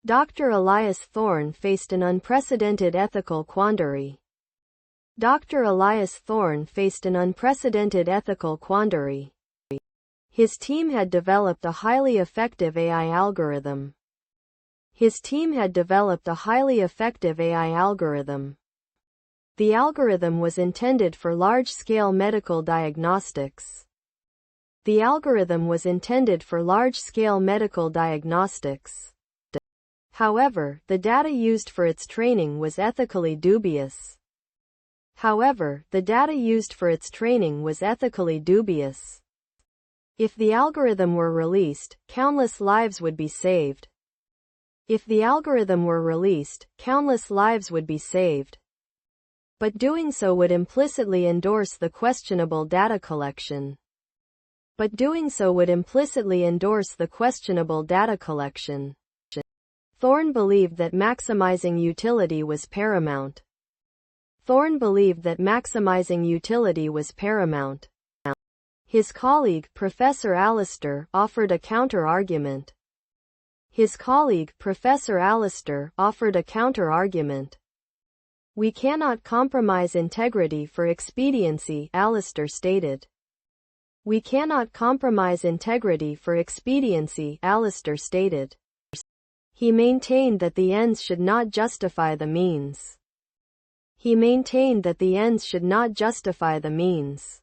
Dr. Elias Thorne faced an unprecedented ethical quandary. Dr. Elias Thorne faced an unprecedented ethical quandary. His team had developed a highly effective AI algorithm. His team had developed a highly effective AI algorithm. The algorithm was intended for large-scale medical diagnostics. The algorithm was intended for large-scale medical diagnostics. However, the data used for its training was ethically dubious. However, the data used for its training was ethically dubious. If the algorithm were released, countless lives would be saved. If the algorithm were released, countless lives would be saved. But doing so would implicitly endorse the questionable data collection. But doing so would implicitly endorse the questionable data collection. Thorne believed that maximizing utility was paramount. Thorne believed that maximizing utility was paramount. His colleague, Professor Alistair, offered a counter-argument. His colleague, Professor Alistair, offered a counter-argument. We cannot compromise integrity for expediency, Alistair stated. We cannot compromise integrity for expediency, Alistair stated. He maintained that the ends should not justify the means. He maintained that the ends should not justify the means.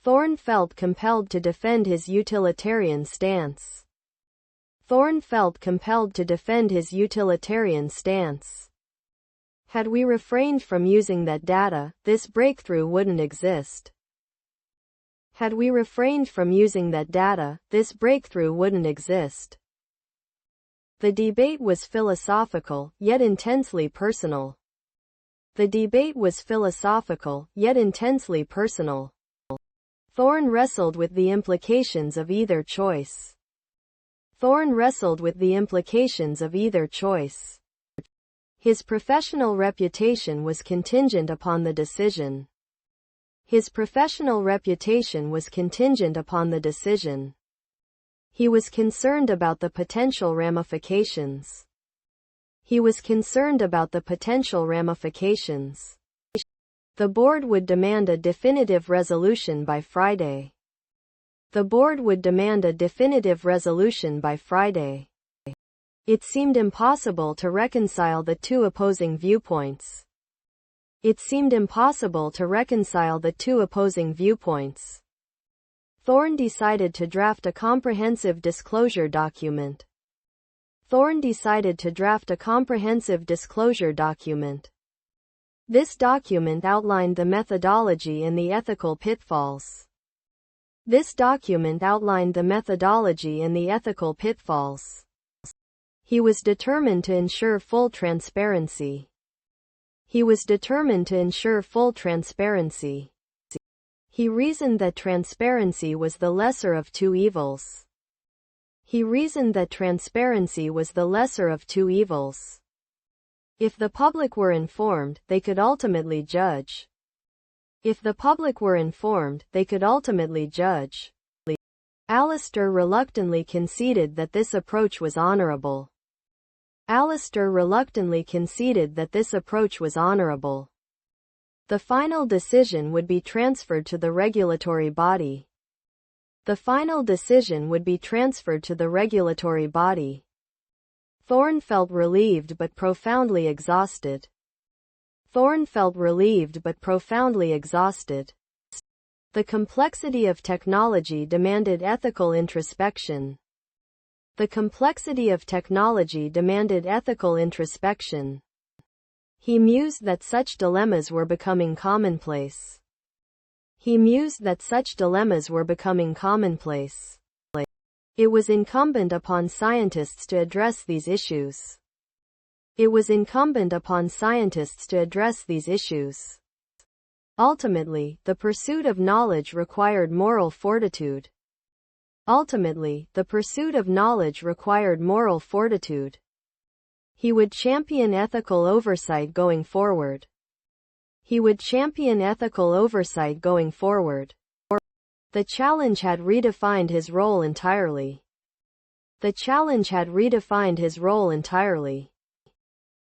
Thorne felt compelled to defend his utilitarian stance. Thorne felt compelled to defend his utilitarian stance. Had we refrained from using that data, this breakthrough wouldn't exist. Had we refrained from using that data, this breakthrough wouldn't exist. The debate was philosophical, yet intensely personal. The debate was philosophical, yet intensely personal. Thorne wrestled with the implications of either choice. Thorne wrestled with the implications of either choice. His professional reputation was contingent upon the decision. His professional reputation was contingent upon the decision. He was concerned about the potential ramifications. He was concerned about the potential ramifications. The board would demand a definitive resolution by Friday. The board would demand a definitive resolution by Friday. It seemed impossible to reconcile the two opposing viewpoints. It seemed impossible to reconcile the two opposing viewpoints. Thorne decided to draft a comprehensive disclosure document. Thorne decided to draft a comprehensive disclosure document. This document outlined the methodology and the ethical pitfalls. This document outlined the methodology and the ethical pitfalls. He was determined to ensure full transparency. He was determined to ensure full transparency. He reasoned that transparency was the lesser of two evils. He reasoned that transparency was the lesser of two evils. If the public were informed, they could ultimately judge. If the public were informed, they could ultimately judge. Alistair reluctantly conceded that this approach was honorable. Alistair reluctantly conceded that this approach was honorable. The final decision would be transferred to the regulatory body. The final decision would be transferred to the regulatory body. Thorne felt relieved but profoundly exhausted. Thorne felt relieved but profoundly exhausted. The complexity of technology demanded ethical introspection. The complexity of technology demanded ethical introspection. He mused that such dilemmas were becoming commonplace. He mused that such dilemmas were becoming commonplace. It was incumbent upon scientists to address these issues. It was incumbent upon scientists to address these issues. Ultimately, the pursuit of knowledge required moral fortitude. Ultimately, the pursuit of knowledge required moral fortitude. He would champion ethical oversight going forward. He would champion ethical oversight going forward. The challenge had redefined his role entirely. The challenge had redefined his role entirely.